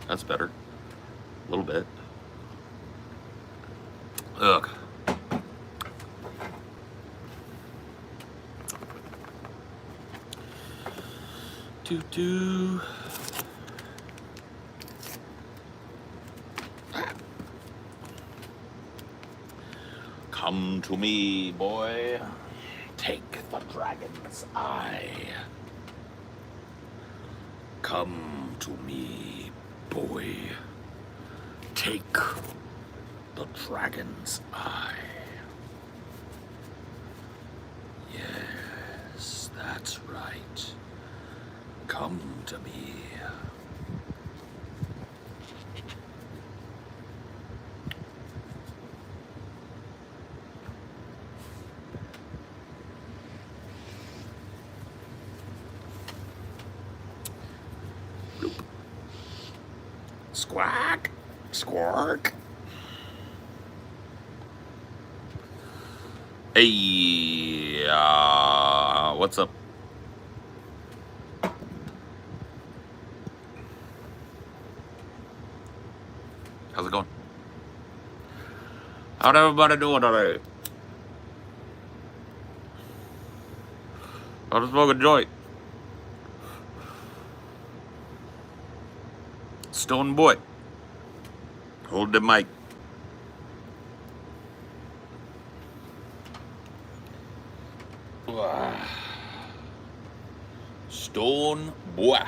That's better. A little bit. Ugh. Doo-doo. Come to me, boy. Take the dragon's eye. Come to me, boy. Take the dragon's eye. Yes, that's right. Come to me. Bloop. Squawk. Squawk. Hey, what's up? How's it going? How'd everybody doing today? I'll just smoke a joint. Stone boy. Hold the mic. Stone boy.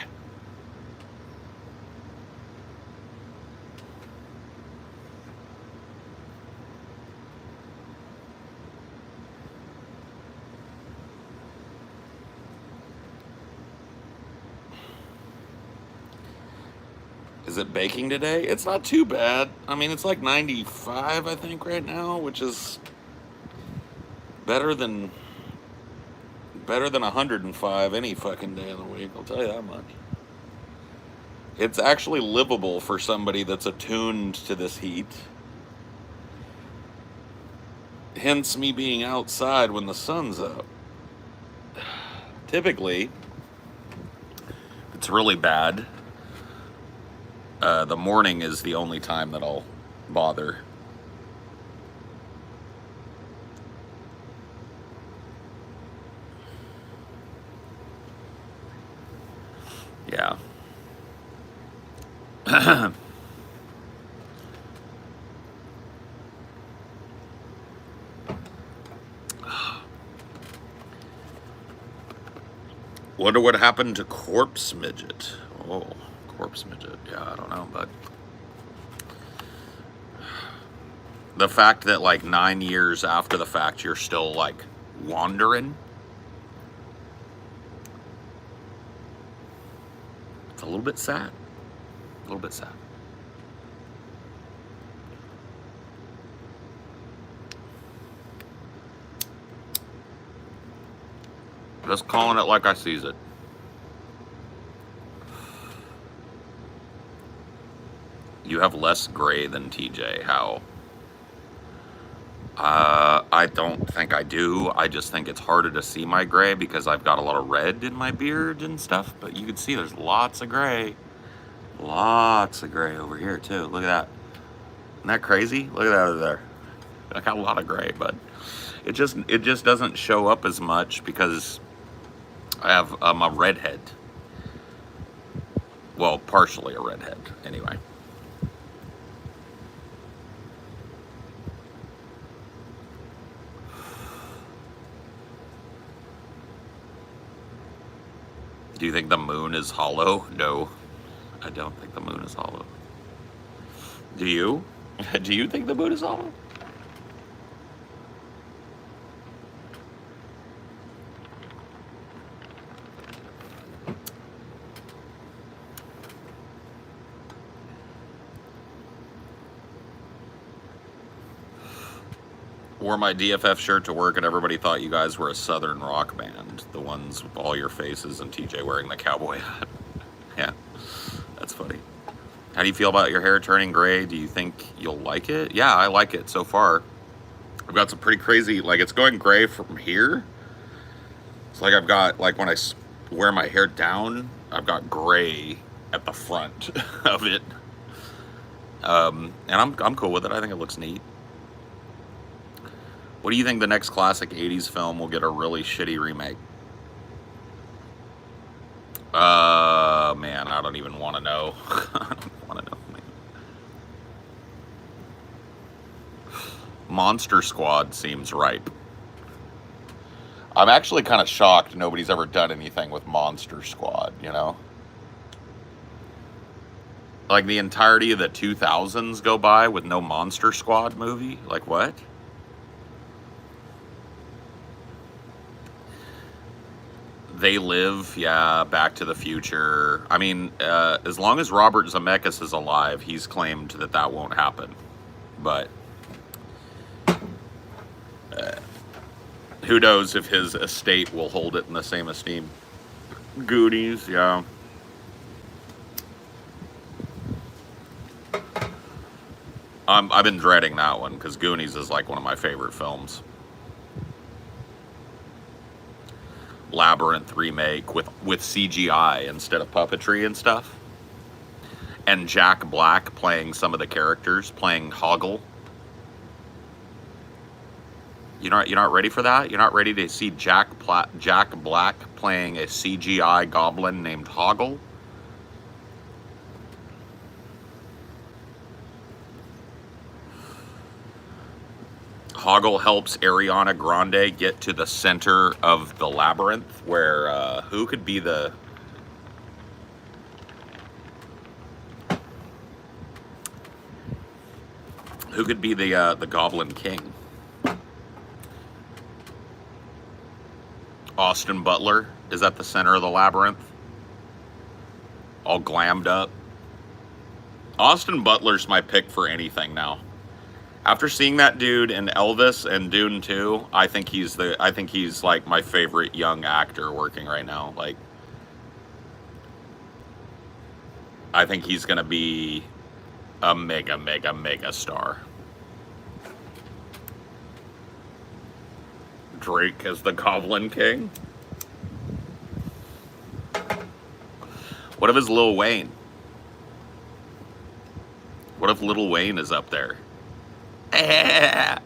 Is it baking today? It's not too bad. I mean, it's like 95, I think, right now, which is better than 105 any fucking day of the week. I'll tell you that much. It's actually livable for somebody that's attuned to this heat. Hence me being outside when the sun's up. Typically, it's really bad. The morning is the only time that I'll bother. Yeah. Wonder what happened to Corpse Midget. Oh, Corpse Midget. Yeah, I don't know, but the fact that like 9 years after the fact you're still like wandering, it's a little bit sad. A little bit sad. Just calling it like I sees it. You have less gray than TJ. How? I don't think I do. I just think it's harder to see my gray because I've got a lot of red in my beard and stuff. But you can see there's lots of gray. Lots of gray over here too. Look at that. Isn't that crazy? Look at that over there. I got a lot of gray, but it just doesn't show up as much because I have a redhead. Well, partially a redhead, anyway. Do you think the moon is hollow? No, I don't think the moon is hollow. Do you? Do you think the moon is hollow? Wore my DFF shirt to work and everybody thought you guys were a southern rock band. The ones with all your faces and TJ wearing the cowboy hat. Yeah, that's funny. How do you feel about your hair turning gray? Do you think you'll like it? Yeah, I like it so far. I've got some pretty crazy, like it's going gray from here. It's like I've got, like when I wear my hair down, I've got gray at the front of it. And I'm cool with it. I think it looks neat. What do you think the next classic 80s film will get a really shitty remake? Man, I don't even want to know. I don't want to know, man. Monster Squad seems ripe. I'm actually kind of shocked nobody's ever done anything with Monster Squad, you know? Like, the entirety of the 2000s go by with no Monster Squad movie? Like, what? They Live, yeah, Back to the Future. I mean, as long as Robert Zemeckis is alive, he's claimed that that won't happen. But who knows if his estate will hold it in the same esteem. Goonies, yeah. I've been dreading that one because Goonies is like one of my favorite films. Labyrinth remake with CGI instead of puppetry and stuff. And Jack Black playing some of the characters, playing Hoggle. You're not ready for that? You're not ready to see Jack Black playing a CGI goblin named Hoggle? Hoggle helps Ariana Grande get to the center of the labyrinth, where who could be the Goblin King? Austin Butler is at the center of the labyrinth, all glammed up. Austin Butler's my pick for anything now. After seeing that dude in Elvis and Dune 2, I think he's like my favorite young actor working right now. Like, I think he's gonna be a mega star. Drake as the Goblin King. What if it's Lil Wayne? What if Lil Wayne is up there? I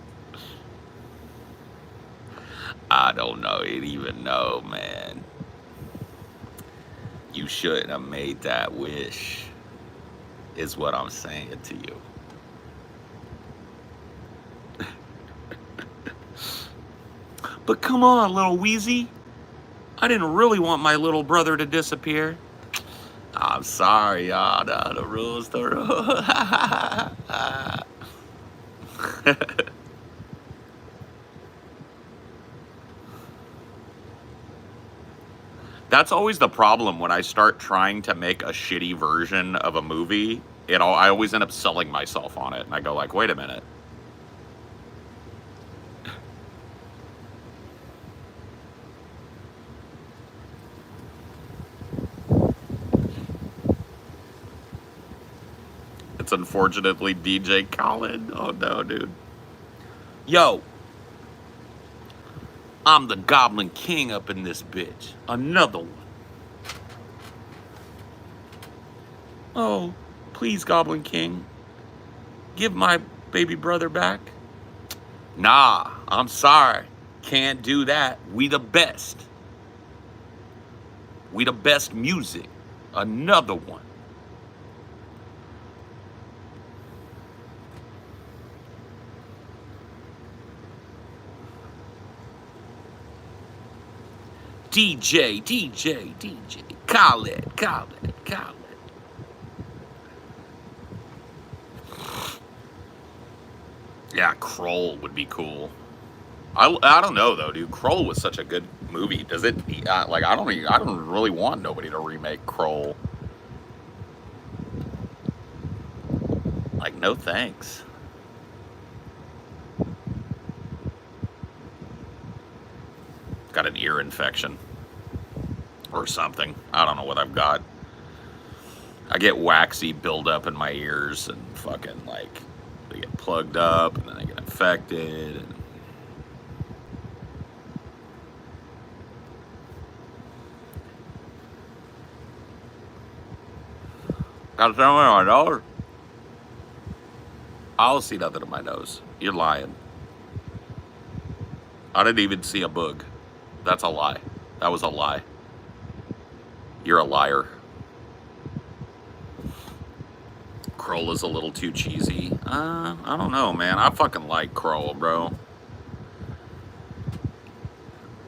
don't even know, man. You shouldn't have made that wish, is what I'm saying to you. But come on, little Wheezy. I didn't really want my little brother to disappear. I'm sorry, y'all. The rules, the rules. That's always the problem when I start trying to make a shitty version of a movie. I always end up selling myself on it, and I go like, wait a minute. It's unfortunately DJ Khaled. Oh no, dude. Yo, I'm the Goblin King up in this bitch. Another one. Oh, please, Goblin King. Give my baby brother back. Nah, I'm sorry. Can't do that. We the best. We the best music. Another one. DJ, Khaled. Yeah, Kroll would be cool. I don't know though, dude. Kroll was such a good movie. Does it like I don't really want nobody to remake Kroll. Like, no thanks. Got an ear infection or something. I don't know what I've got. I get waxy buildup in my ears and fucking like they get plugged up and then they get infected. And Got something on my nose? I'll see nothing in my nose. You're lying. I didn't even see a boog. That's a lie. That was a lie. You're a liar. Kroll is a little too cheesy. I don't know, man. I fucking like Kroll, bro.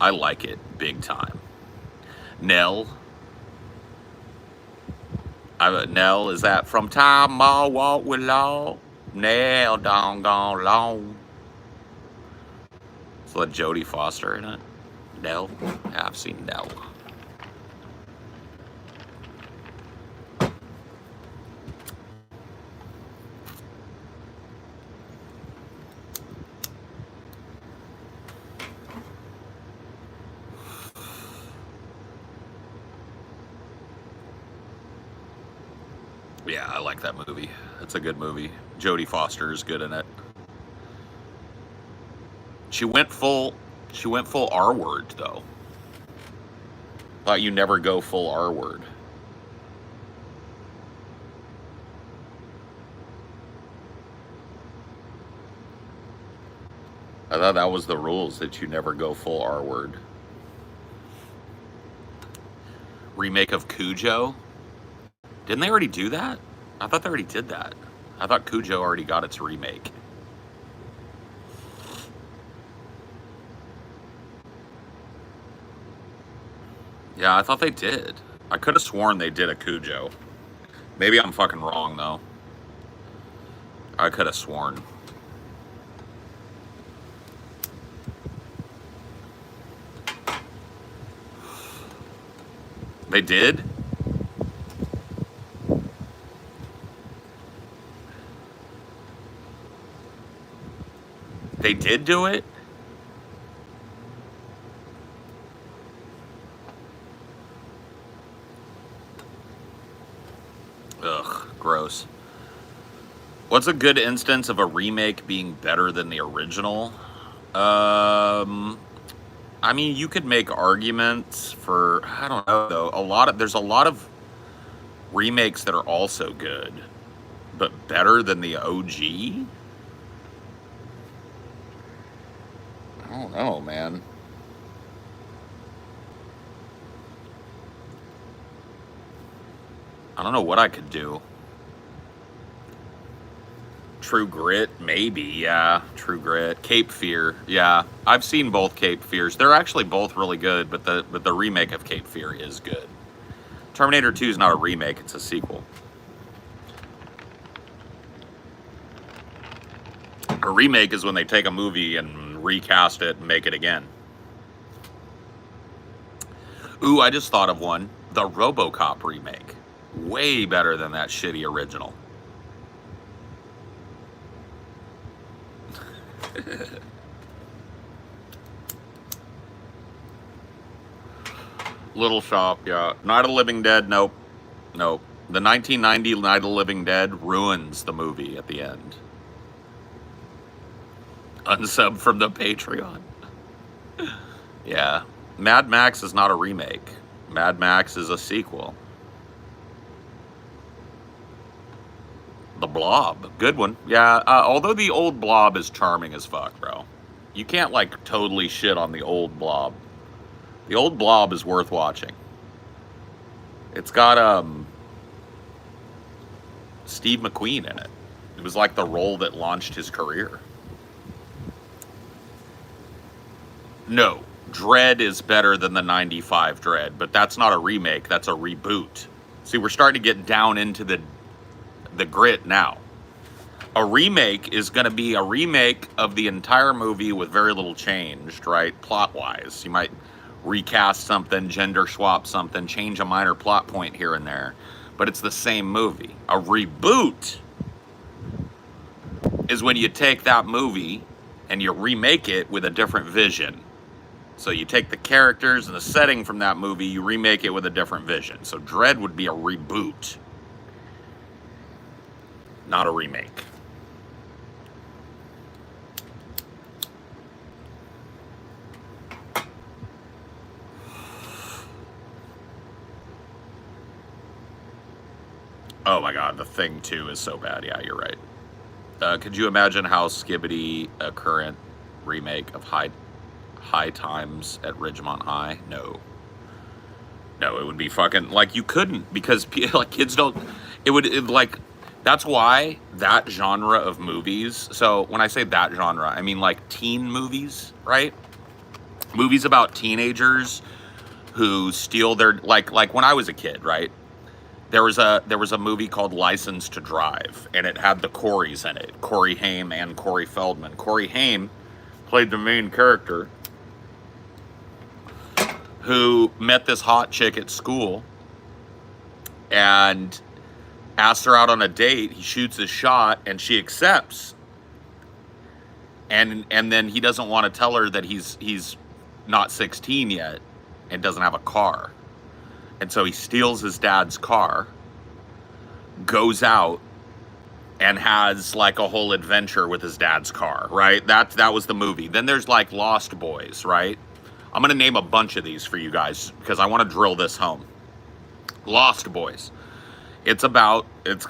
I like it big time. Nell. Nell, is that from Time I Walk with Law? Nell, doggone long. It's got Jodie Foster in it. Nell? Yeah, I've seen Nell. Yeah, I like that movie. It's a good movie. Jodie Foster is good in it. She went full R word though. Thought you never go full R word. I thought that was the rules, that you never go full R word. Remake of Cujo? Didn't they already do that? I thought they already did that. I thought Cujo already got its remake. Yeah, I thought they did. I could have sworn they did a Cujo. Maybe I'm fucking wrong, though. I could have sworn. They did? They did do it? Ugh, gross. What's a good instance of a remake being better than the original? I mean, you could make arguments for, I don't know though. There's a lot of remakes that are also good, but better than the OG? I don't know, man. I don't know what I could do. True Grit, maybe, yeah. True Grit. Cape Fear, yeah. I've seen both Cape Fears. They're actually both really good, but the remake of Cape Fear is good. Terminator 2 is not a remake, it's a sequel. A remake is when they take a movie and recast it and make it again. Ooh, I just thought of one. The RoboCop remake. Way better than that shitty original. Little Shop, yeah. Night of the Living Dead, nope. Nope. The 1990 Night of the Living Dead ruins the movie at the end. Unsub from the Patreon. Yeah. Mad Max is not a remake. Mad Max is a sequel. The Blob. Good one. Yeah, although the old Blob is charming as fuck, bro. You can't, like, totally shit on the old Blob. The old Blob is worth watching. It's got, Steve McQueen in it. It was like the role that launched his career. No. Dredd is better than the 95 Dredd, but that's not a remake, that's a reboot. See, we're starting to get down into the grit now. A remake is going to be a remake of the entire movie with very little changed, right? Plot-wise. You might recast something, gender swap something, change a minor plot point here and there, but it's the same movie. A reboot is when you take that movie and you remake it with a different vision. So you take the characters and the setting from that movie, you remake it with a different vision. So Dredd would be a reboot, not a remake. Oh my god, The Thing 2 is so bad. Yeah, you're right. Could you imagine how skibbity a current remake of High Times at Ridgemont High? No. No, it would be fucking like you couldn't because like kids don't. Like that's why that genre of movies. So when I say that genre, I mean like teen movies, right? Movies about teenagers who steal their like when I was a kid, right? There was a movie called License to Drive, and it had the Coreys in it, Corey Haim and Corey Feldman. Corey Haim played the main character who met this hot chick at school and asked her out on a date. He shoots his shot and she accepts. And then he doesn't want to tell her that he's not 16 yet and doesn't have a car. And so he steals his dad's car, goes out, and has like a whole adventure with his dad's car, right? That was the movie. Then there's like Lost Boys, right? I'm going to name a bunch of these for you guys because I want to drill this home. Lost Boys.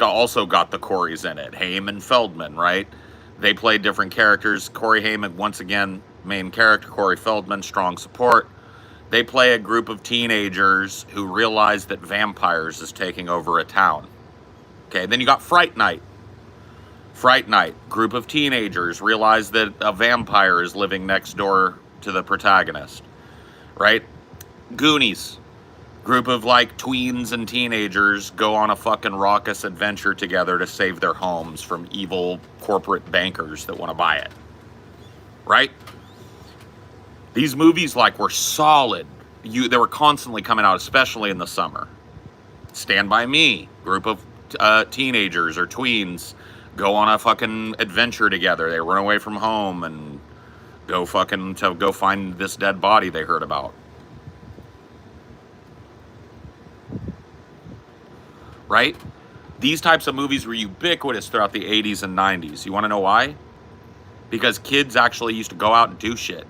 Also got the Coreys in it, Haim and Feldman, right? They played different characters. Corey Haim, once again, main character. Corey Feldman, strong support. They play a group of teenagers who realize that vampires is taking over a town. Okay, then you got Fright Night. Fright Night, group of teenagers realize that a vampire is living next door to the protagonist, right? Goonies, group of like tweens and teenagers go on a fucking raucous adventure together to save their homes from evil corporate bankers that want to buy it, right? These movies like were solid. They were constantly coming out, especially in the summer. Stand By Me, group of teenagers or tweens go on a fucking adventure together. They run away from home and go find this dead body they heard about. Right? These types of movies were ubiquitous throughout the 80s and 90s. You want to know why? Because kids actually used to go out and do shit.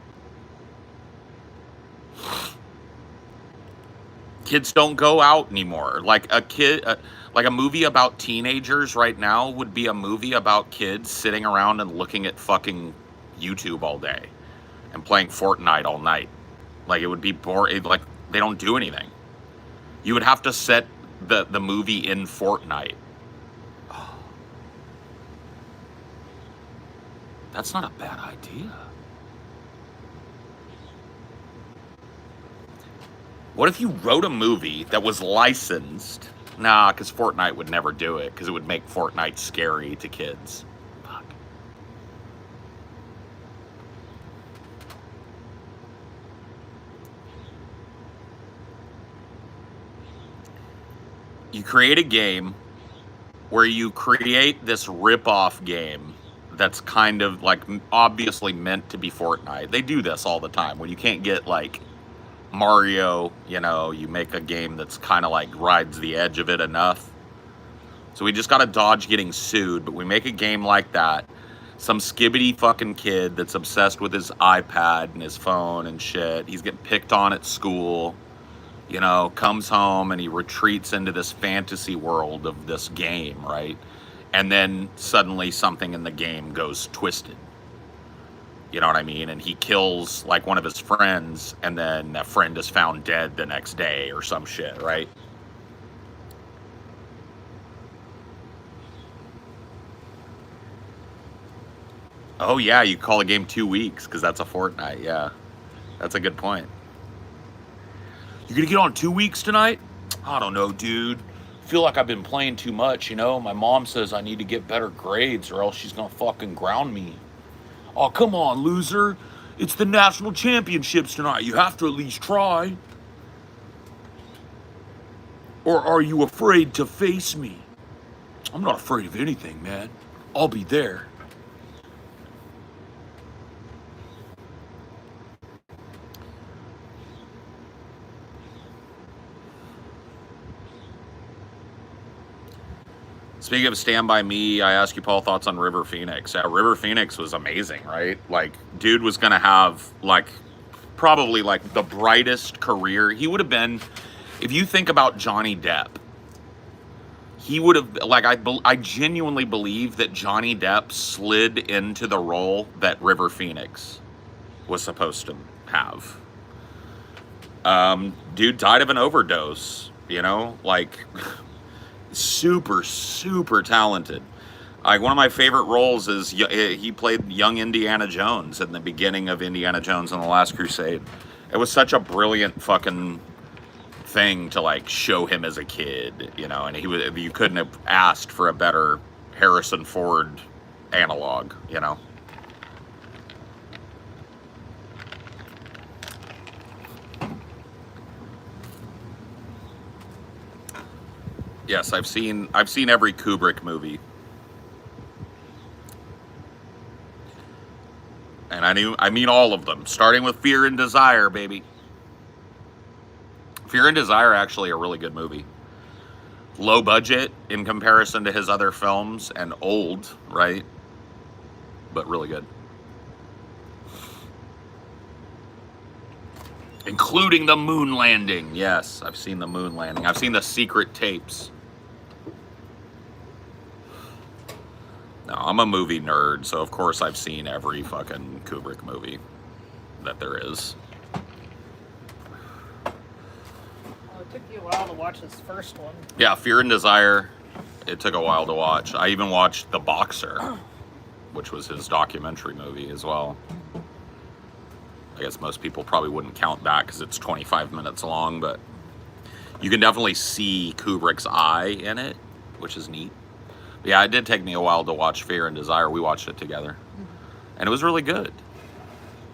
Kids don't go out anymore. Like a movie about teenagers right now would be a movie about kids sitting around and looking at fucking YouTube all day and playing Fortnite all night. Like it would be boring. Like they don't do anything. You would have to set the movie in Fortnite. Oh, that's not a bad idea. What if you wrote a movie that was licensed? Nah, because Fortnite would never do it, because it would make Fortnite scary to kids. Fuck. You create a game where you create this rip-off game that's kind of like obviously meant to be Fortnite. They do this all the time when you can't get like Mario, you make a game that's kind of like rides the edge of it enough. So we just got to dodge getting sued, but we make a game like that. Some skibbity fucking kid that's obsessed with his iPad and his phone and shit. He's getting picked on at school, comes home and he retreats into this fantasy world of this game, right? And then suddenly something in the game goes twisted. You know what I mean? And he kills like one of his friends, and then that friend is found dead the next day or some shit, right? Oh yeah, you call a game 2 weeks because that's a Fortnite. Yeah, that's a good point. You gonna get on 2 weeks tonight? I don't know, dude. Feel like I've been playing too much. My mom says I need to get better grades or else she's gonna fucking ground me. Oh, come on, loser. It's the national championships tonight. You have to at least try. Or are you afraid to face me? I'm not afraid of anything, man. I'll be there. Speaking of Stand By Me, I asked you, Paul, thoughts on River Phoenix. River Phoenix was amazing, right? Like, dude was going to have, like, probably, like, the brightest career. He would have been, if you think about Johnny Depp, he would have, like, I genuinely believe that Johnny Depp slid into the role that River Phoenix was supposed to have. Dude died of an overdose, you know, like, super, super talented. Like, one of my favorite roles is he played young Indiana Jones in the beginning of Indiana Jones and the Last Crusade. It was such a brilliant fucking thing to, like, show him as a kid, you know, and you couldn't have asked for a better Harrison Ford analog, you know. Yes, I've seen every Kubrick movie. And I mean all of them, starting with Fear and Desire, baby. Fear and Desire, actually a really good movie. Low budget in comparison to his other films, and old, right? But really good. Including the moon landing. Yes, I've seen the moon landing. I've seen the secret tapes. No, I'm a movie nerd, so of course I've seen every fucking Kubrick movie that there is. Well, it took you a while to watch this first one. Yeah, Fear and Desire, it took a while to watch. I even watched The Boxer, which was his documentary movie as well. I guess most people probably wouldn't count that because it's 25 minutes long, but you can definitely see Kubrick's eye in it, which is neat. Yeah, it did take me a while to watch Fear and Desire. We watched it together. And it was really good.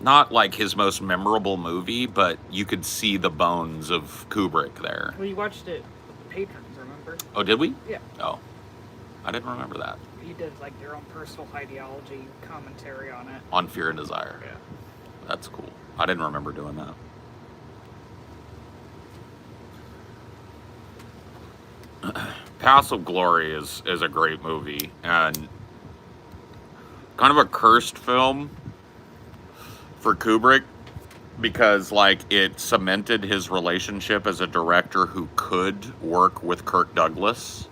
Not like his most memorable movie, but you could see the bones of Kubrick there. Well, you watched it with the patrons, remember? Oh, did we? Yeah. Oh. I didn't remember that. You did, like, your own personal ideology commentary on it. On Fear and Desire. Yeah. That's cool. I didn't remember doing that. Paths of Glory is a great movie, and kind of a cursed film for Kubrick because, like, it cemented his relationship as a director who could work with Kirk Douglas.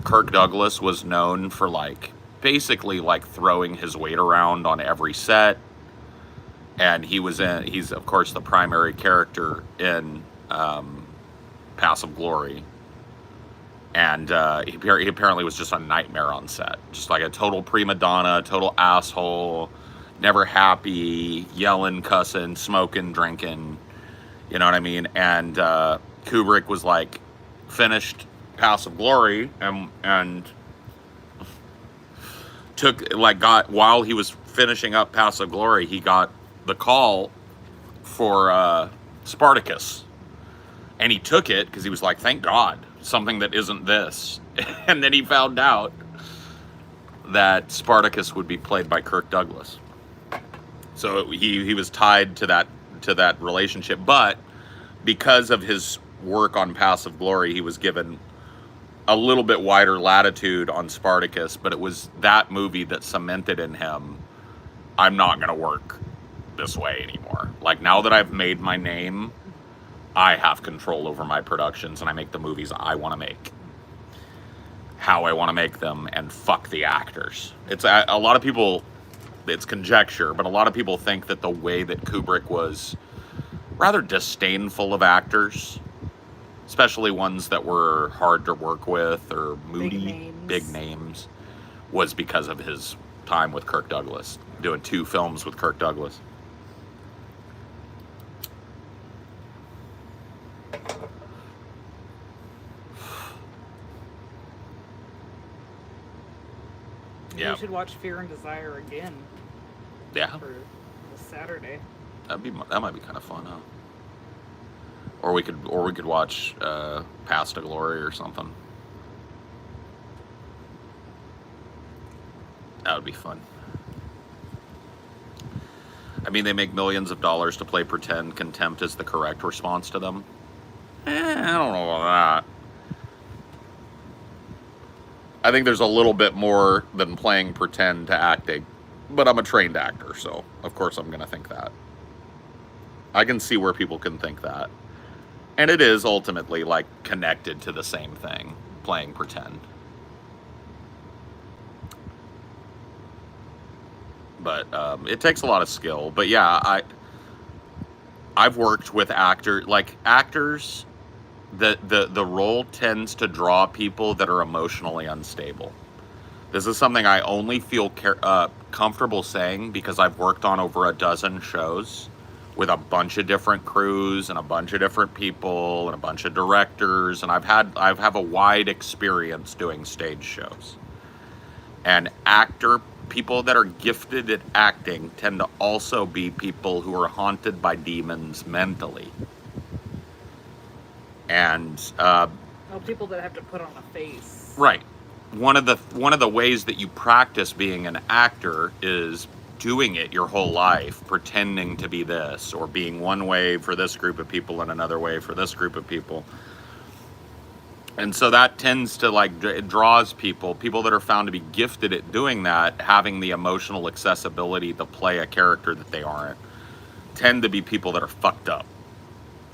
Kirk Douglas was known for, like, basically, like, throwing his weight around on every set, and he's of course the primary character in Paths of Glory. And he apparently was just a nightmare on set. Just like a total prima donna, total asshole, never happy, yelling, cussing, smoking, drinking. You know what I mean? And Kubrick was like, finished Paths of Glory and while he was finishing up Paths of Glory, he got the call for Spartacus. And he took it because he was like, thank God. Something that isn't this. And then he found out that Spartacus would be played by Kirk Douglas. So he was tied to that relationship, but because of his work on Paths of Glory, he was given a little bit wider latitude on Spartacus, but it was that movie that cemented in him, I'm not going to work this way anymore. Like, now that I've made my name, I have control over my productions, and I make the movies I want to make, how I want to make them, and fuck the actors. It's a lot of people, it's conjecture, but a lot of people think that the way that Kubrick was rather disdainful of actors, especially ones that were hard to work with or moody, big names, was because of his time with Kirk Douglas, doing 2 films with Kirk Douglas. Yeah. You should watch Fear and Desire again. Yeah. For this Saturday. That might be kind of fun, huh? Or we could watch Paths to Glory or something. That would be fun. I mean, they make millions of dollars to play pretend. Contempt is the correct response to them. I don't know about that. I think there's a little bit more than playing pretend to acting. But I'm a trained actor, so of course I'm going to think that. I can see where people can think that. And it is ultimately, like, connected to the same thing. playing pretend. But it takes a lot of skill. But yeah, I've worked with actors. The role tends to draw people that are emotionally unstable. This is something I only feel comfortable saying because I've worked on over a dozen shows with a bunch of different crews and a bunch of different people and a bunch of directors, and I've have a wide experience doing stage shows. And people that are gifted at acting tend to also be people who are haunted by demons mentally. And people that have to put on a face. right. One of the ways that you practice being an actor is doing it your whole life, pretending to be this, or being one way for this group of people and another way for this group of people. And so that tends to it draws people that are found to be gifted at doing that, having the emotional accessibility to play a character that they aren't, tend to be people that are fucked up,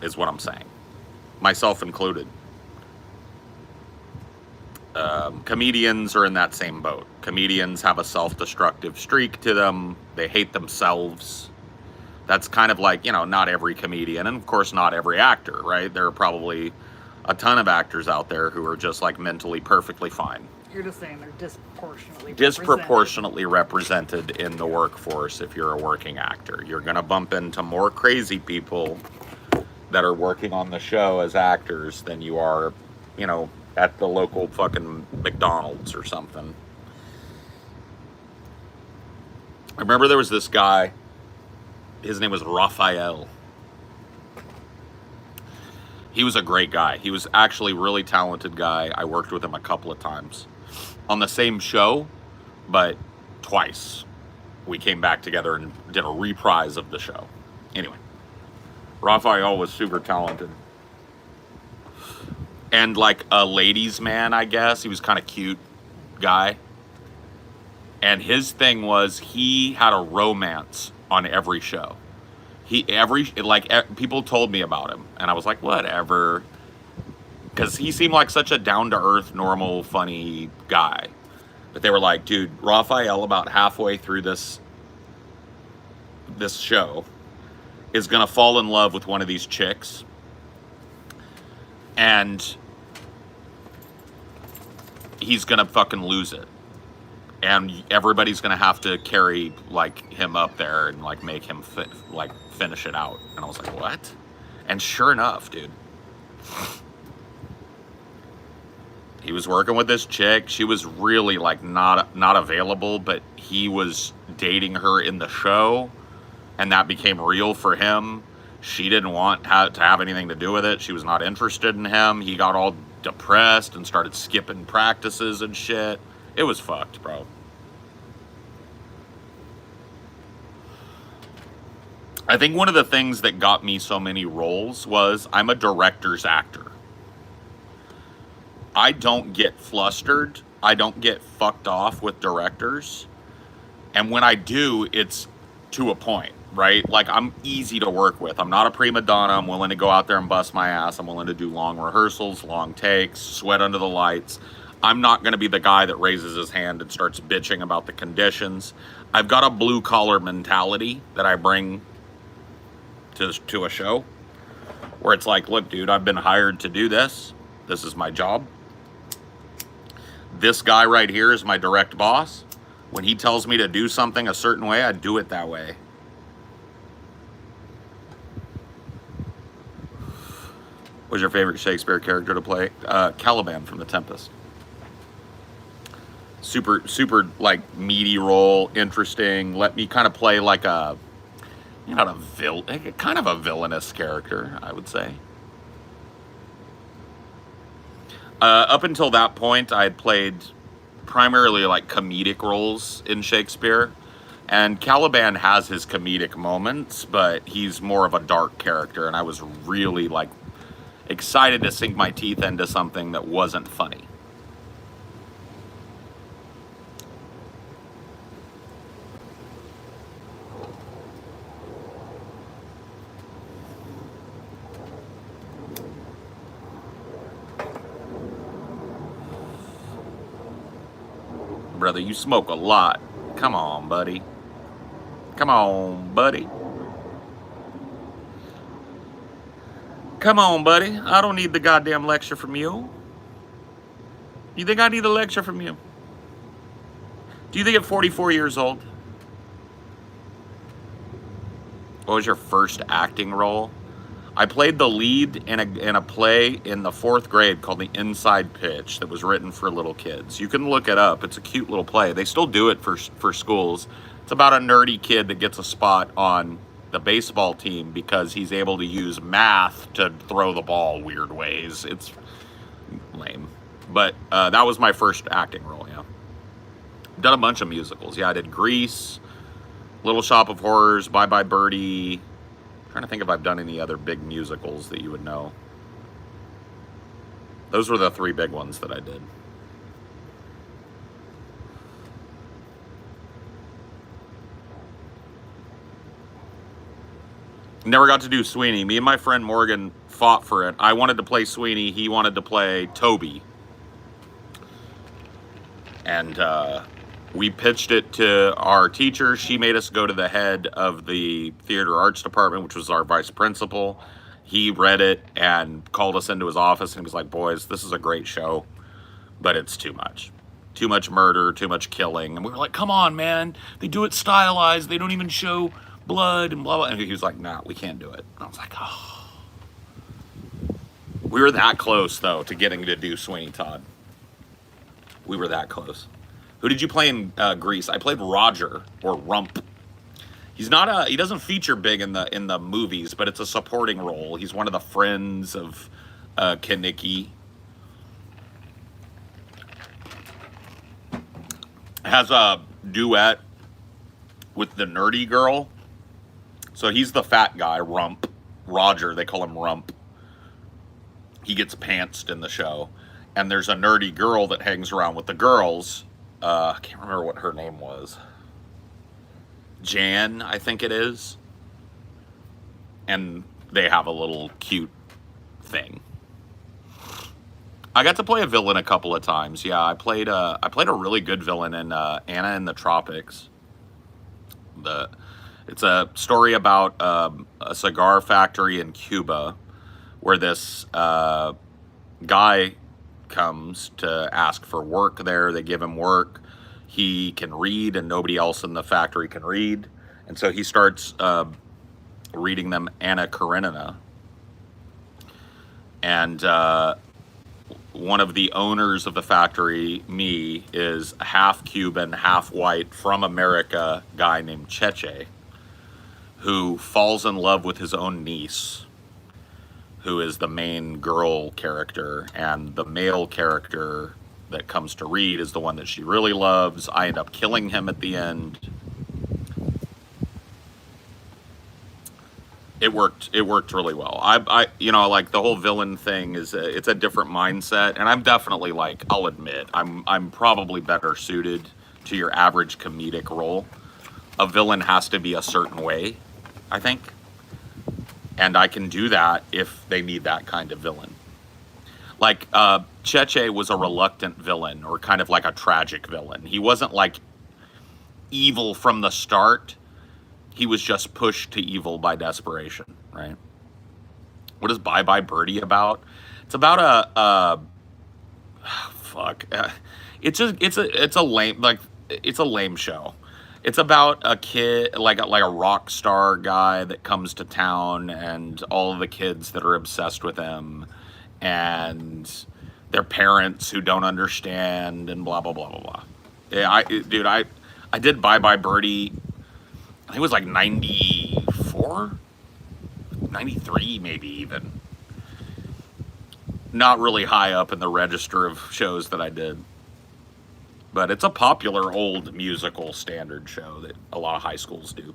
is what I'm saying. Myself included. Comedians are in that same boat. Comedians have a self-destructive streak to them. They hate themselves. That's kind of like, not every comedian, and of course not every actor, right? There are probably a ton of actors out there who are just mentally perfectly fine. You're just saying they're disproportionately represented in the workforce. If you're a working actor, you're going to bump into more crazy people that are working on the show as actors than you are, at the local fucking McDonald's or something. I remember there was this guy, his name was Raphael. He was a great guy. He was actually a really talented guy. I worked with him a couple of times on the same show, but twice. We came back together and did a reprise of the show. Anyway, Raphael was super talented. And a ladies' man, I guess. He was kind of cute guy. And his thing was he had a romance on every show. People told me about him, and I was like, whatever, because he seemed like such a down-to-earth, normal, funny guy. But they were like, dude, Raphael, about halfway through this show, is gonna fall in love with one of these chicks, and he's gonna fucking lose it. And everybody's gonna have to carry him up there and make him finish it out. And I was like, what? And sure enough, dude, he was working with this chick. She was really not available, but he was dating her in the show, and that became real for him. She didn't want to have anything to do with it. She was not interested in him. He got all depressed and started skipping practices and shit. It was fucked, bro. I think one of the things that got me so many roles was I'm a director's actor. I don't get flustered. I don't get fucked off with directors. And when I do, it's to a point, right? I'm easy to work with. I'm not a prima donna. I'm willing to go out there and bust my ass. I'm willing to do long rehearsals, long takes, sweat under the lights. I'm not going to be the guy that raises his hand and starts bitching about the conditions. I've got a blue-collar mentality that I bring to a show, where it's like, look, dude, I've been hired to do this. This is my job. This guy right here is my direct boss. When he tells me to do something a certain way, I do it that way. What's your favorite Shakespeare character to play? Caliban from The Tempest. Super, meaty role, interesting. Let me kind of play kind of a villainous character, I would say. Up until that point, I had played primarily comedic roles in Shakespeare. And Caliban has his comedic moments, but he's more of a dark character. And I was really excited to sink my teeth into something that wasn't funny. Brother, you smoke a lot. Come on, buddy. Come on, buddy. Come on, buddy. I don't need the goddamn lecture from you. You think I need a lecture from you? Do you think at 44 years old? What was your first acting role? I played the lead in a play in the 4th grade called The Inside Pitch that was written for little kids. You can look it up. It's a cute little play. They still do it for schools. It's about a nerdy kid that gets a spot on the baseball team because he's able to use math to throw the ball weird ways. It's lame. But that was my first acting role, yeah. Done a bunch of musicals. Yeah, I did Grease, Little Shop of Horrors, Bye Bye Birdie. I'm trying to think if I've done any other big musicals that you would know. Those were the 3 big ones that I did. Never got to do Sweeney. Me and my friend Morgan fought for it. I wanted to play Sweeney. He wanted to play Toby. And we pitched it to our teacher. She made us go to the head of the theater arts department, which was our vice principal. He read it and called us into his office and he was like, boys, this is a great show, but it's too much. Too much murder, too much killing. And we were like, come on, man. They do it stylized. They don't even show blood and blah, blah. And he was like, nah, we can't do it. And I was like, oh. We were that close, though, to getting to do Sweeney Todd. We were that close. Who did you play in Grease? I played Roger, or Rump. He's not he doesn't feature big in the movies, but it's a supporting role. He's one of the friends of Kenickie. Has a duet with the nerdy girl. So he's the fat guy, Rump. Roger, they call him Rump. He gets pantsed in the show. And there's a nerdy girl that hangs around with the girls. I can't remember what her name was. Jan, I think it is. And they have a little cute thing. I got to play a villain a couple of times. Yeah, I played a really good villain in Anna in the Tropics. It's a story about a cigar factory in Cuba where this guy comes to ask for work there. They give him work. He can read and nobody else in the factory can read. And so he starts reading them Anna Karenina. And one of the owners of the factory, me, is a half Cuban, half white, from America guy named Cheche, who falls in love with his own niece, who is the main girl character, and the male character that comes to read is the one that she really loves. I end up killing him at the end. It worked really well. I you know, like the whole villain thing is it's a different mindset, and I'm definitely, like, I'll admit, I'm probably better suited to your average comedic role. A villain has to be a certain way, I think. And I can do that if they need that kind of villain. Like, Cheche was a reluctant villain, or kind of like a tragic villain. He wasn't, like, evil from the start. He was just pushed to evil by desperation, right? What is Bye Bye Birdie about? It's about it's a lame show. It's about a kid, like a rock star guy that comes to town, and all of the kids that are obsessed with him, and their parents who don't understand, and blah blah blah blah blah. Yeah, I did Bye Bye Birdie. I think it was like 94, 93 maybe even. Not really high up in the register of shows that I did. But it's a popular old musical standard show that a lot of high schools do.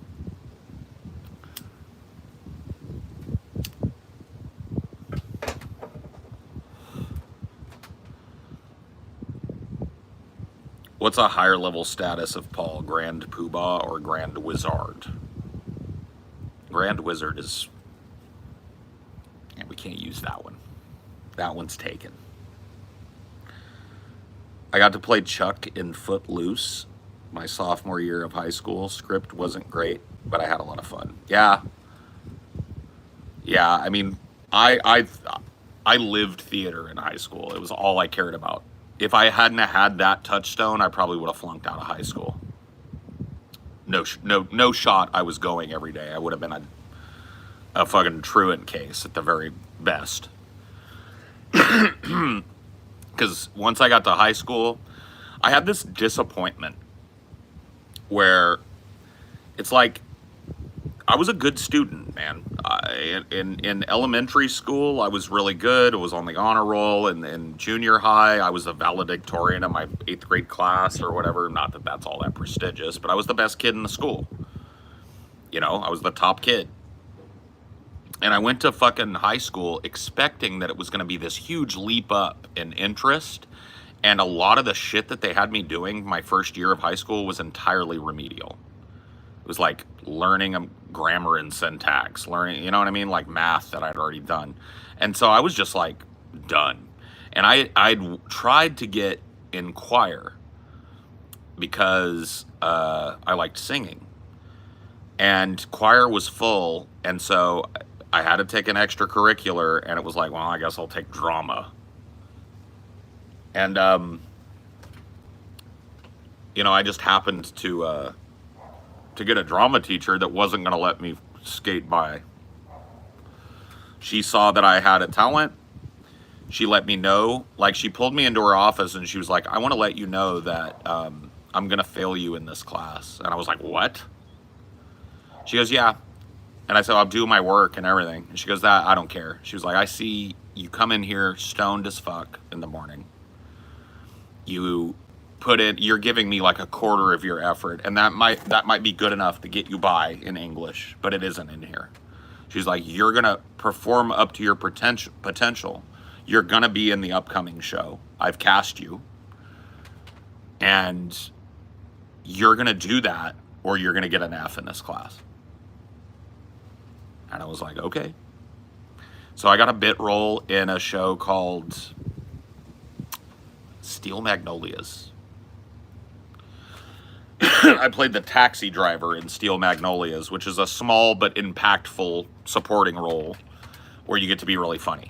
What's a higher level status of Paul? Grand Poobah or Grand Wizard? Grand Wizard is... And we can't use that one. That one's taken. I got to play Chuck in Footloose my sophomore year of high school. Script wasn't great, but I had a lot of fun. Yeah, yeah. I mean, I lived theater in high school. It was all I cared about. If I hadn't had that touchstone, I probably would have flunked out of high school. No shot. I was going every day. I would have been a fucking truant case at the very best. Because once I got to high school, I had this disappointment where it's like I was a good student, man. In elementary school, I was really good. I was on the honor roll. And in junior high, I was a valedictorian of my 8th grade class or whatever. Not that that's all that prestigious, but I was the best kid in the school. You know, I was the top kid. And I went to fucking high school expecting that it was going to be this huge leap up in interest. And a lot of the shit that they had me doing my first year of high school was entirely remedial. It was like learning grammar and syntax, learning, you know what I mean? Like math that I'd already done. And so I was just like done. And I'd tried to get in choir because I liked singing. And choir was full. And so I had to take an extracurricular, and it was like, well, I guess I'll take drama. And, you know, I just happened to get a drama teacher that wasn't going to let me skate by. She saw that I had a talent. She let me know. Like, she pulled me into her office, and she was like, I want to let you know that I'm going to fail you in this class. And I was like, what? She goes, yeah. And I said, I'll do my work and everything. And she goes, that, I don't care. She was like, I see you come in here stoned as fuck in the morning. You put it, you're giving me like a quarter of your effort. And that might be good enough to get you by in English, but it isn't in here. She's like, you're going to perform up to your potential. You're going to be in the upcoming show. I've cast you. And you're going to do that, or you're going to get an F in this class. And I was like, okay. So I got a bit role in a show called Steel Magnolias. I played the taxi driver in Steel Magnolias, which is a small but impactful supporting role where you get to be really funny.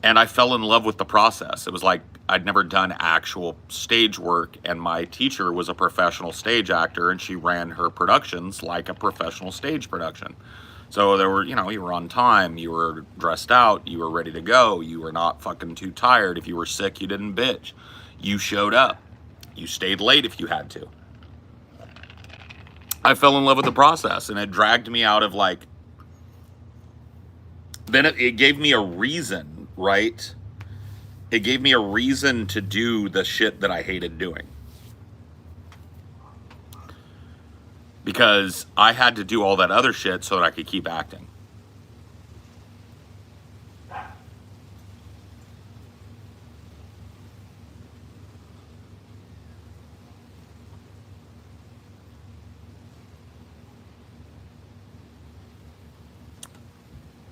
And I fell in love with the process. It was like I'd never done actual stage work, and my teacher was a professional stage actor, and she ran her productions like a professional stage production. So there were, you know, you were on time, you were dressed out, you were ready to go, you were not fucking too tired. If you were sick, you didn't bitch. You showed up. You stayed late if you had to. I fell in love with the process, and it dragged me out of like, then it gave me a reason, right? It gave me a reason to do the shit that I hated doing. Because I had to do all that other shit so that I could keep acting.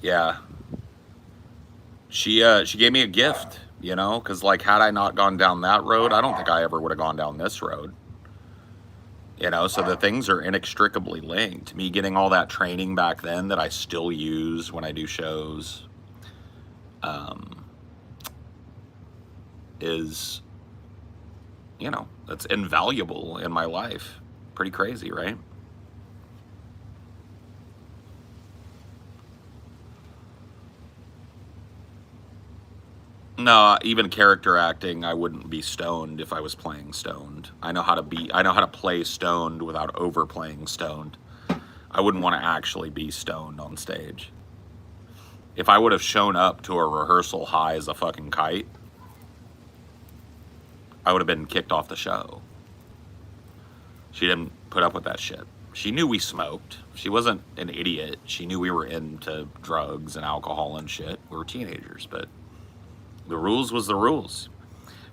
Yeah. She gave me a gift, you know, because like had I not gone down that road, I don't think I ever would have gone down this road. You know, so the things are inextricably linked. Me getting all that training back then that I still use when I do shows is, you know, that's invaluable in my life. Pretty crazy, right? No, even character acting, I wouldn't be stoned if I was playing stoned. I know how to play stoned without overplaying stoned. I wouldn't want to actually be stoned on stage. If I would have shown up to a rehearsal high as a fucking kite, I would have been kicked off the show. She didn't put up with that shit. She knew we smoked. She wasn't an idiot. She knew we were into drugs and alcohol and shit. We were teenagers, but the rules was the rules.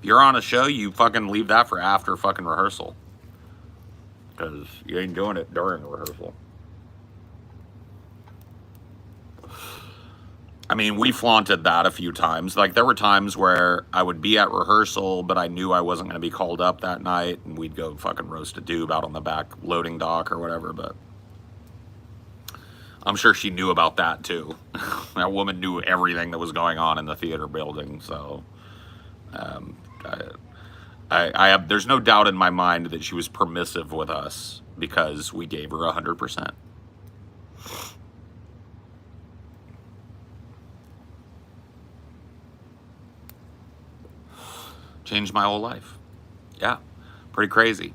If you're on a show, you fucking leave that for after fucking rehearsal. Because you ain't doing it during rehearsal. I mean, we flaunted that a few times. Like, there were times where I would be at rehearsal, but I knew I wasn't going to be called up that night, and we'd go fucking roast a doob out on the back loading dock or whatever, but I'm sure she knew about that, too. That woman knew everything that was going on in the theater building, so... Um, I have, there's no doubt in my mind that she was permissive with us because we gave her 100%. Changed my whole life. Yeah, pretty crazy.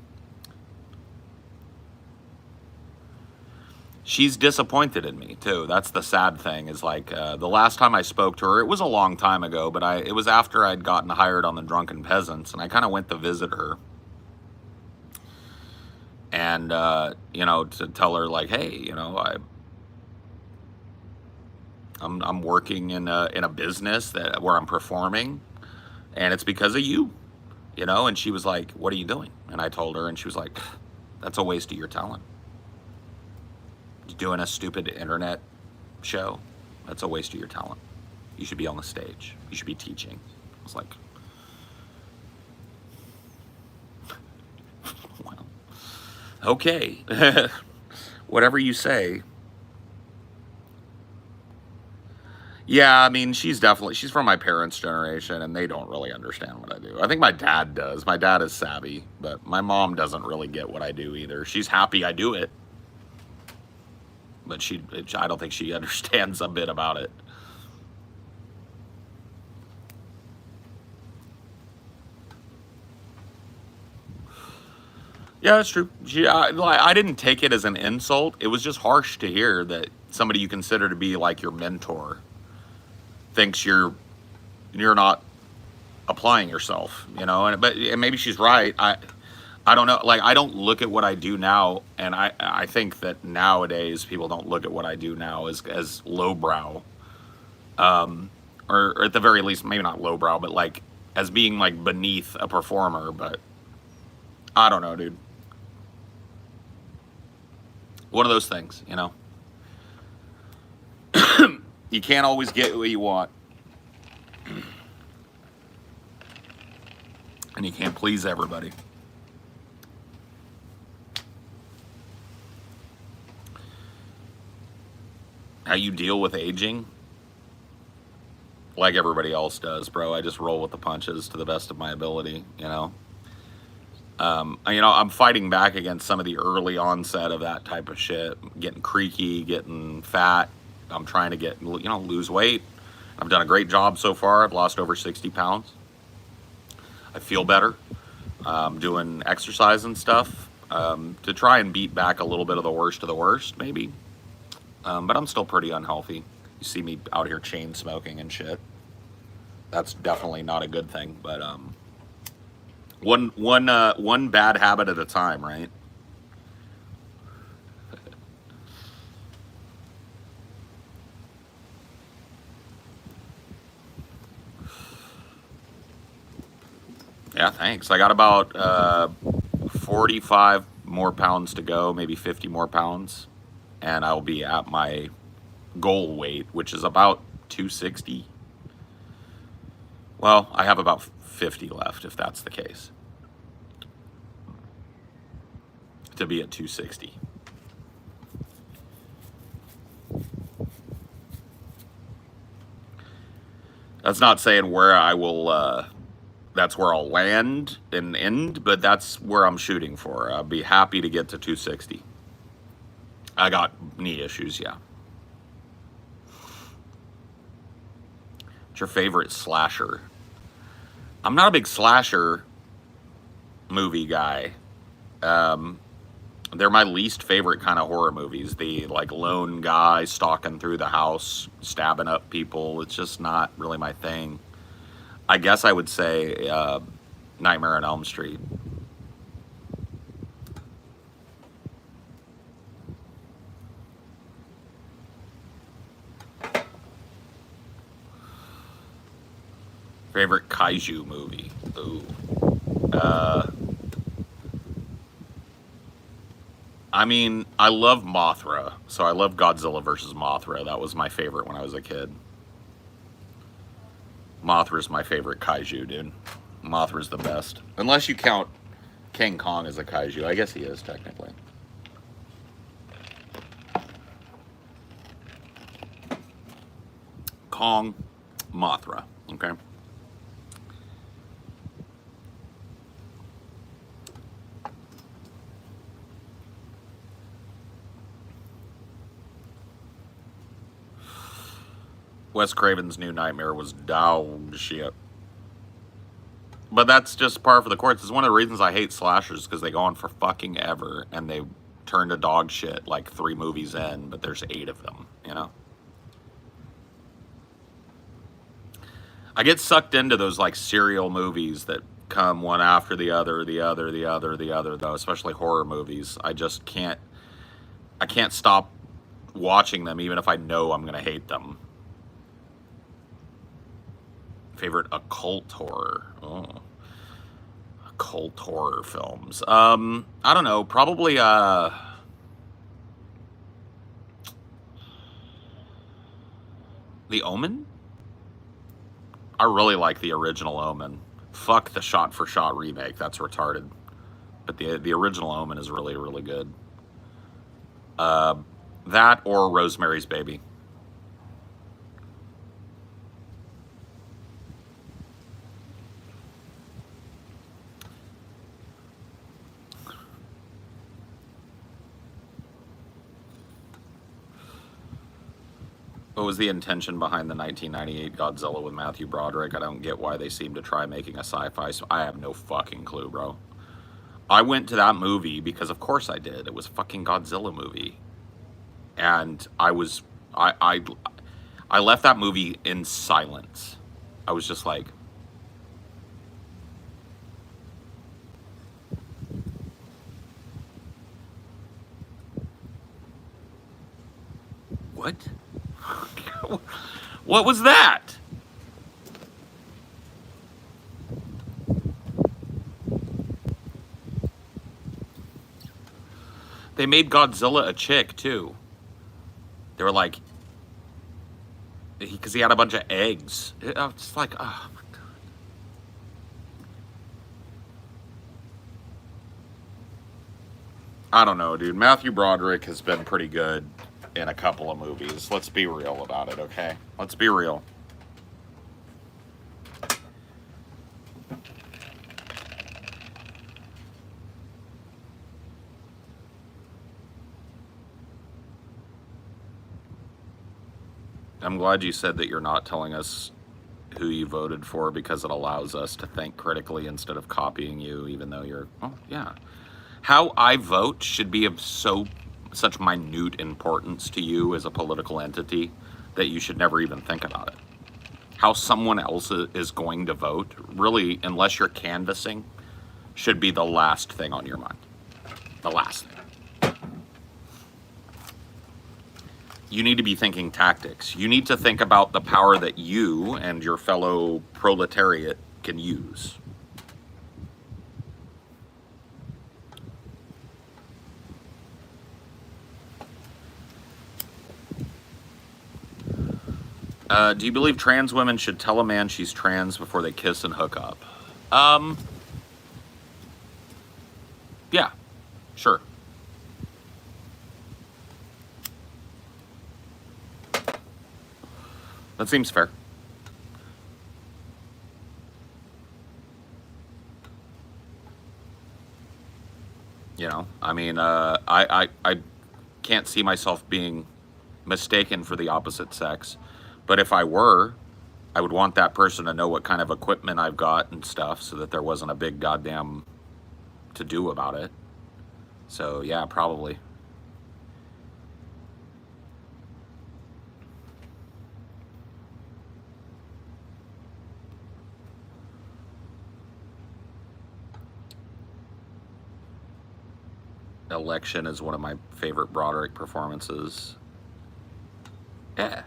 She's disappointed in me too. That's the sad thing. Is like the last time I spoke to her, it was a long time ago, but it was after I'd gotten hired on the Drunken Peasants, and I kind of went to visit her, and you know, to tell her like, hey, you know, I'm working in a business where I'm performing, and it's because of you, you know. And she was like, what are you doing? And I told her, and she was like, that's a waste of your talent. Doing a stupid internet show, that's a waste of your talent. You should be on the stage. You should be teaching. I was like, well, okay. Whatever you say. Yeah, I mean, she's from my parents' generation, and they don't really understand what I do. I think my dad does. My dad is savvy, but my mom doesn't really get what I do either. She's happy I do it, but I don't think she understands a bit about it. Yeah, that's true. I didn't take it as an insult. It was just harsh to hear that somebody you consider to be like your mentor thinks you're not applying yourself, you know. And maybe she's right. I don't know. Like, I don't look at what I do now, and I think that nowadays people don't look at what I do now as lowbrow, or at the very least, maybe not lowbrow, but like as being like beneath a performer. But I don't know, dude. One of those things, you know. You can't always get what you want, and you can't please everybody. How you deal with aging? Like everybody else does, bro. I just roll with the punches to the best of my ability, you know. You know, I'm fighting back against some of the early onset of that type of shit. Getting creaky, getting fat. I'm trying to get, you know, lose weight. I've done a great job so far. I've lost over 60 pounds. I feel better. Doing exercise and stuff to try and beat back a little bit of the worst, maybe. But I'm still pretty unhealthy. You see me out here chain smoking and shit. That's definitely not a good thing. But one bad habit at a time, right? Yeah, thanks. I got about 45 more pounds to go, maybe 50 more pounds, and I'll be at my goal weight, which is about 260. Well, I have about 50 left, if that's the case, to be at 260. That's not saying where I will, that's where I'll land and end, but that's where I'm shooting for. I'll be happy to get to 260. I got knee issues, yeah. What's your favorite slasher? I'm not a big slasher movie guy. They're my least favorite kind of horror movies. The like lone guy stalking through the house, stabbing up people. It's just not really my thing. I guess I would say Nightmare on Elm Street. Favorite kaiju movie? Ooh. I mean, I love Mothra, so I love Godzilla versus Mothra. That was my favorite when I was a kid. Mothra's my favorite kaiju, dude. Mothra's the best. Unless you count King Kong as a kaiju. I guess he is, technically. Kong, Mothra, okay? Wes Craven's New Nightmare was dog shit. But that's just par for the course. It's one of the reasons I hate slashers, because they go on for fucking ever, and they turn to dog shit like 3 movies in, but there's 8 of them, you know? I get sucked into those like serial movies that come one after the other, though, especially horror movies. I can't stop watching them even if I know I'm gonna hate them. Favorite occult horror. Oh. Occult horror films. I don't know, probably The Omen? I really like the original Omen. Fuck the shot-for-shot remake. That's retarded. But the original Omen is really, really good. That or Rosemary's Baby. What was the intention behind the 1998 Godzilla with Matthew Broderick? I don't get why they seem to try making a sci-fi. I have no fucking clue, bro. I went to that movie because of course I did. It was a fucking Godzilla movie. And I left that movie in silence. I was just like, what? What was that? They made Godzilla a chick, too. They were like, because he had a bunch of eggs. I was just like, oh my God. I don't know, dude. Matthew Broderick has been pretty good in a couple of movies. Let's be real about it, okay? Let's be real. I'm glad you said that you're not telling us who you voted for, because it allows us to think critically instead of copying you, even though you're, oh, yeah. How I vote should be of such minute importance to you as a political entity that you should never even think about it. How someone else is going to vote, really, unless you're canvassing, should be the last thing on your mind. The last thing. You need to be thinking tactics. You need to think about the power that you and your fellow proletariat can use. Do you believe trans women should tell a man she's trans before they kiss and hook up? Yeah, sure. That seems fair. You know, I mean, I can't see myself being mistaken for the opposite sex. But if I were, I would want that person to know what kind of equipment I've got and stuff, so that there wasn't a big goddamn to-do about it. So, yeah, probably. Election is one of my favorite Broderick performances. Yeah.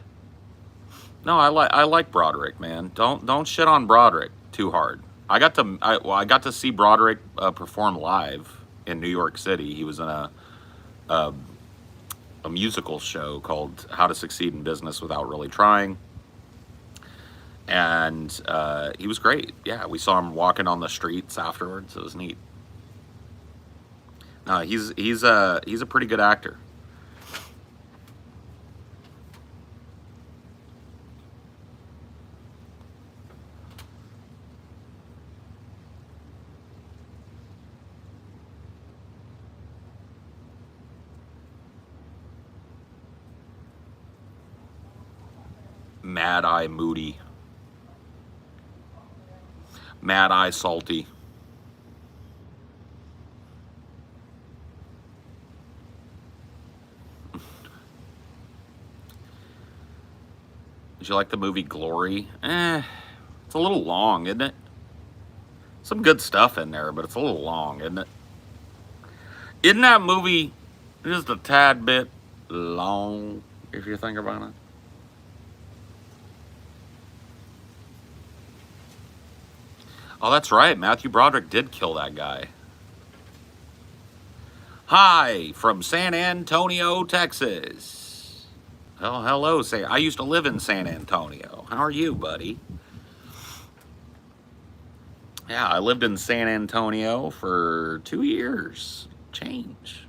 No, I like Broderick, man. Don't shit on Broderick too hard. I got to see Broderick perform live in New York City. He was in a musical show called How to Succeed in Business Without Really Trying. And he was great. Yeah, we saw him walking on the streets afterwards. It was neat. No, he's a pretty good actor. Mad Eye Moody. Mad Eye Salty. Did you like the movie Glory? It's a little long, isn't it? Some good stuff in there, but it's a little long, isn't it? Isn't that movie just a tad bit long, if you think about it? Oh, that's right. Matthew Broderick did kill that guy. Hi, from San Antonio, Texas. Oh, hello. Say, I used to live in San Antonio. How are you, buddy? Yeah, I lived in San Antonio for 2 years. Change.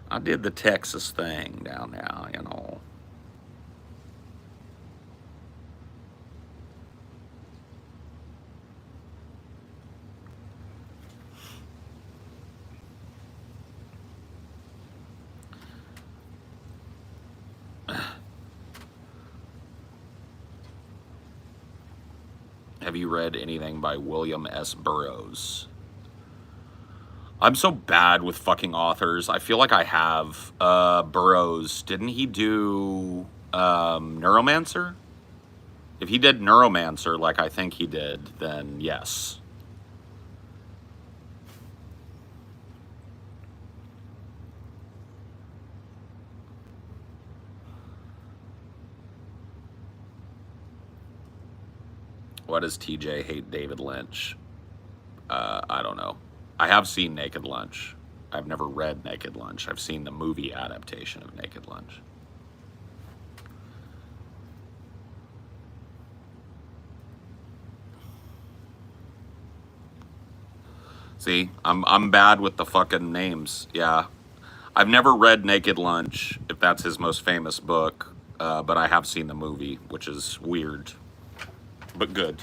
I did the Texas thing down there, you know. Have you read anything by William S. Burroughs? I'm so bad with fucking authors. I feel like I have. Burroughs, didn't he do Neuromancer? If he did Neuromancer like I think he did, then yes. Why does TJ hate David Lynch? I don't know. I have seen Naked Lunch. I've never read Naked Lunch. I've seen the movie adaptation of Naked Lunch. See, I'm bad with the fucking names. Yeah. I've never read Naked Lunch, if that's his most famous book, but I have seen the movie, which is weird, but good.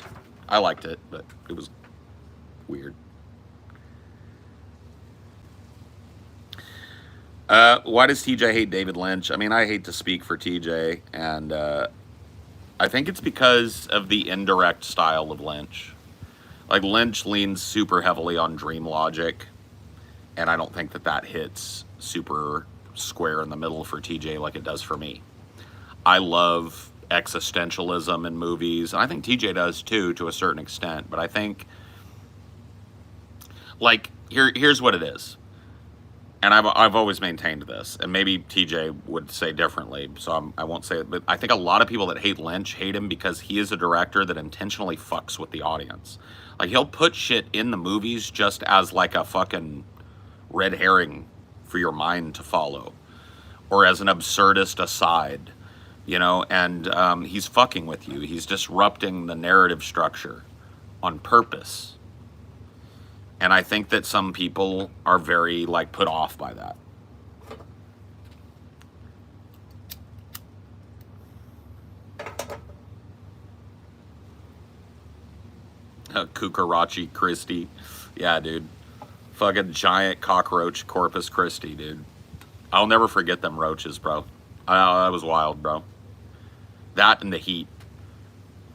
I liked it, but it was weird. Why does TJ hate David Lynch? I mean, I hate to speak for TJ, and I think it's because of the indirect style of Lynch. Like, Lynch leans super heavily on dream logic, and I don't think that that hits super square in the middle for TJ like it does for me. I love existentialism in movies. I think TJ does too, to a certain extent, but I think, like, here's what it is. And I've always maintained this, and maybe TJ would say differently, so I won't say it, but I think a lot of people that hate Lynch hate him because he is a director that intentionally fucks with the audience. Like, he'll put shit in the movies just as like a fucking red herring for your mind to follow, or as an absurdist aside, you know, and he's fucking with you. He's disrupting the narrative structure on purpose. And I think that some people are very, like, put off by that. Cucarachi Christie. Yeah, dude. Fucking giant cockroach Corpus Christi, dude. I'll never forget them roaches, bro. That was wild, bro. That and the heat.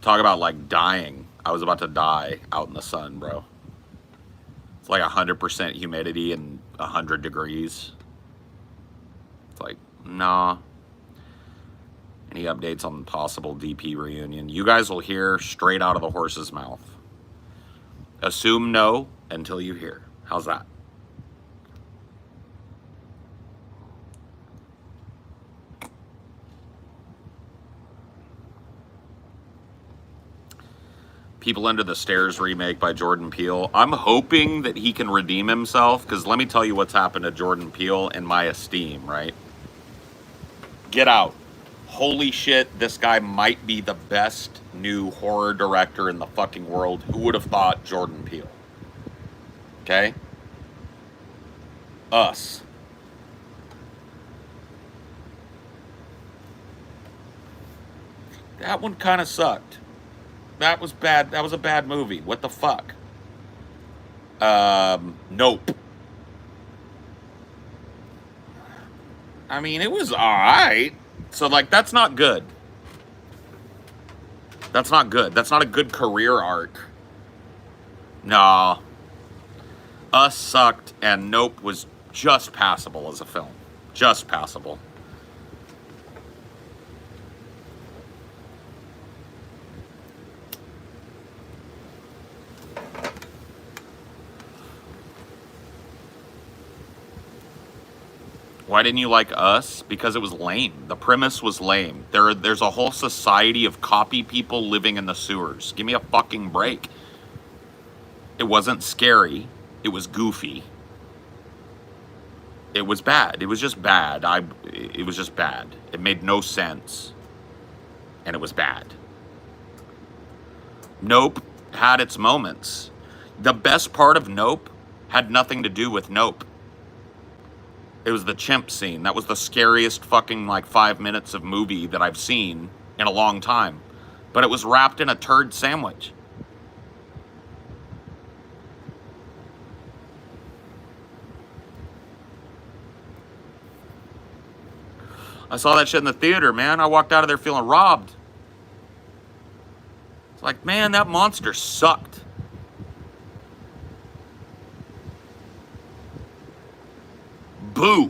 Talk about, like, dying. I was about to die out in the sun, bro. It's like 100% humidity and 100 degrees. It's like, nah. Any updates on possible DP reunion? You guys will hear straight out of the horse's mouth. Assume no until you hear. How's that? People Under the Stairs remake by Jordan Peele. I'm hoping that he can redeem himself, because let me tell you what's happened to Jordan Peele in my esteem, right? Get Out. holy shit, this guy might be the best new horror director in the fucking world. Who would have thought Jordan Peele? Okay? Us. That one kind of sucked. That was bad. That was a bad movie. What the fuck? Nope. I mean, it was alright. So, like, that's not good. That's not good. That's not a good career arc. No. Us sucked, and Nope was just passable as a film. Just passable. Why didn't you like Us? Because it was lame. The premise was lame. There's a whole society of copy people living in the sewers. Give me a fucking break. It wasn't scary. It was goofy. It was bad. It was just bad. It was just bad. It made no sense. And it was bad. Nope had its moments. The best part of Nope had nothing to do with Nope. It was the chimp scene. That was the scariest fucking, like, 5 minutes of movie that I've seen in a long time. But it was wrapped in a turd sandwich. I saw that shit in the theater, man. I walked out of there feeling robbed. It's like, man, that monster sucked. Boo.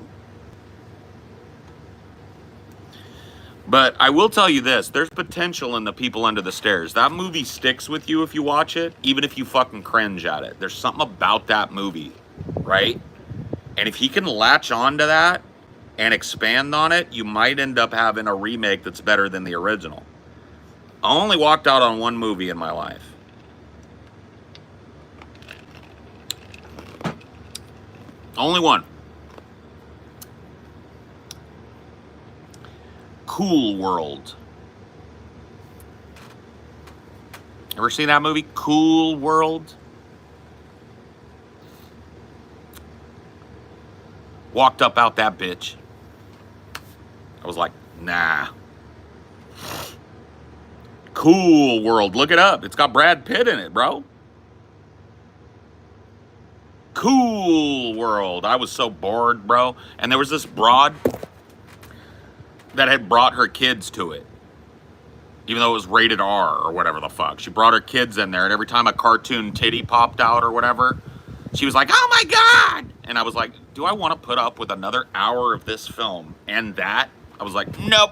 But I will tell you this, there's potential in The People Under the Stairs. That movie sticks with you if you watch it, even if you fucking cringe at it. There's something about that movie, right? And if he can latch on to that and expand on it, you might end up having a remake that's better than the original. I only walked out on one movie in my life. Only one. Cool World. Ever seen that movie? Cool World? Walked up out that bitch. I was like, nah. Cool World. Look it up. It's got Brad Pitt in it, bro. Cool World. I was so bored, bro. And there was this broad that had brought her kids to it, even though it was rated R or whatever the fuck. She brought her kids in there, and every time a cartoon titty popped out or whatever, she was like, oh my God! And I was like, do I want to put up with another hour of this film and that? I was like, nope.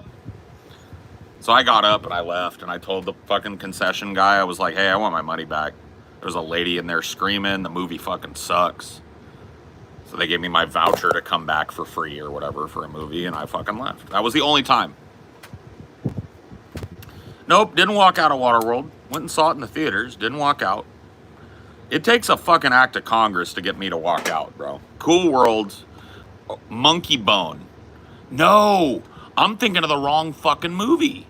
So I got up and I left, and I told the fucking concession guy, I was like, hey, I want my money back. There was a lady in there screaming, the movie fucking sucks. So they gave me my voucher to come back for free or whatever for a movie, and I fucking left. That was the only time. Nope, didn't walk out of Waterworld. Went and saw it in the theaters, didn't walk out. It takes a fucking act of Congress to get me to walk out, bro. Cool World, Monkey Bone. No, I'm thinking of the wrong fucking movie.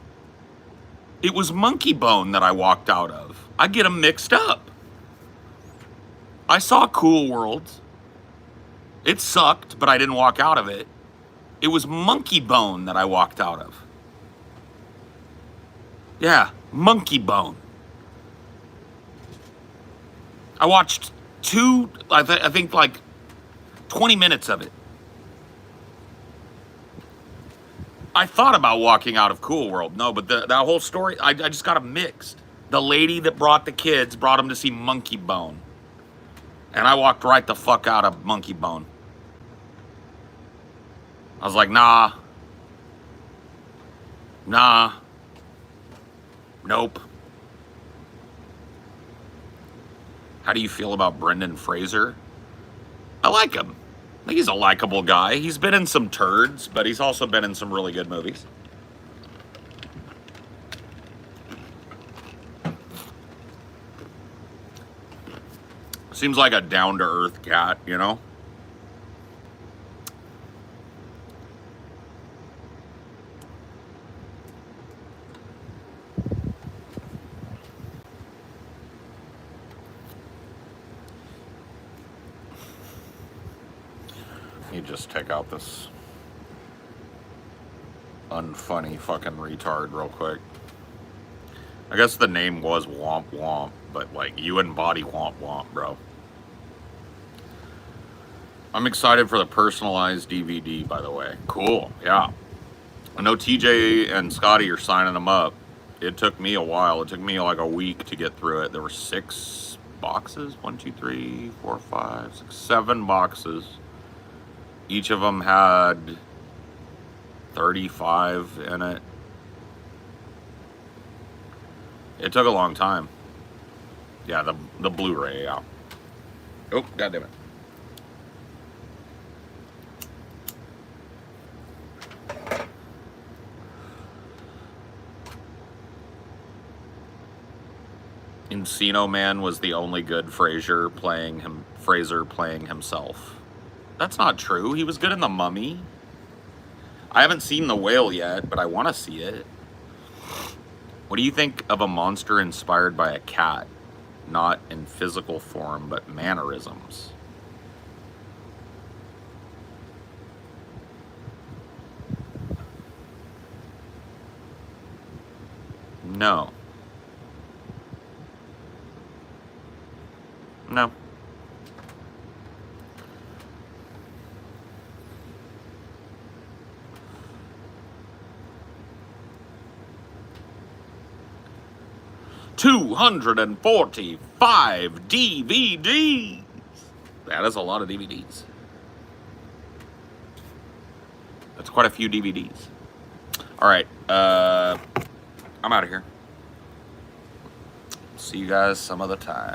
It was Monkey Bone that I walked out of. I get them mixed up. I saw Cool World. It sucked, but I didn't walk out of it. It was Monkey Bone that I walked out of. Yeah, Monkey Bone. I watched I think like 20 minutes of it. I thought about walking out of Cool World. No, but that whole story, I just got them mixed. The lady that brought the kids brought them to see Monkey Bone. And I walked right the fuck out of Monkey Bone. I was like, nah. Nah. Nope. How do you feel about Brendan Fraser? I like him. I think he's a likable guy. He's been in some turds, but he's also been in some really good movies. Seems like a down-to-earth cat, you know? just take out this unfunny fucking retard real quick. I guess the name was Womp Womp, but like you embody Womp Womp, bro. I'm excited for the personalized DVD, by the way. Cool, yeah. I know TJ and Scotty are signing them up. It took me a while. It took me like a week to get through it. There were 6 boxes. 1, 2, 3, 4, 5, 6, 7 boxes. Each of them had 35 in it. It took a long time. Yeah, the Blu-ray, yeah. Oh, goddammit. it. Encino Man was the only good Fraser playing himself. That's not true. He was good in The Mummy. I haven't seen The Whale yet, but I want to see it. What do you think of a monster inspired by a cat? Not in physical form, but mannerisms. No. No. $245 DVDs. That is a lot of DVDs. That's quite a few DVDs. All right, I'm out of here. See you guys some other time.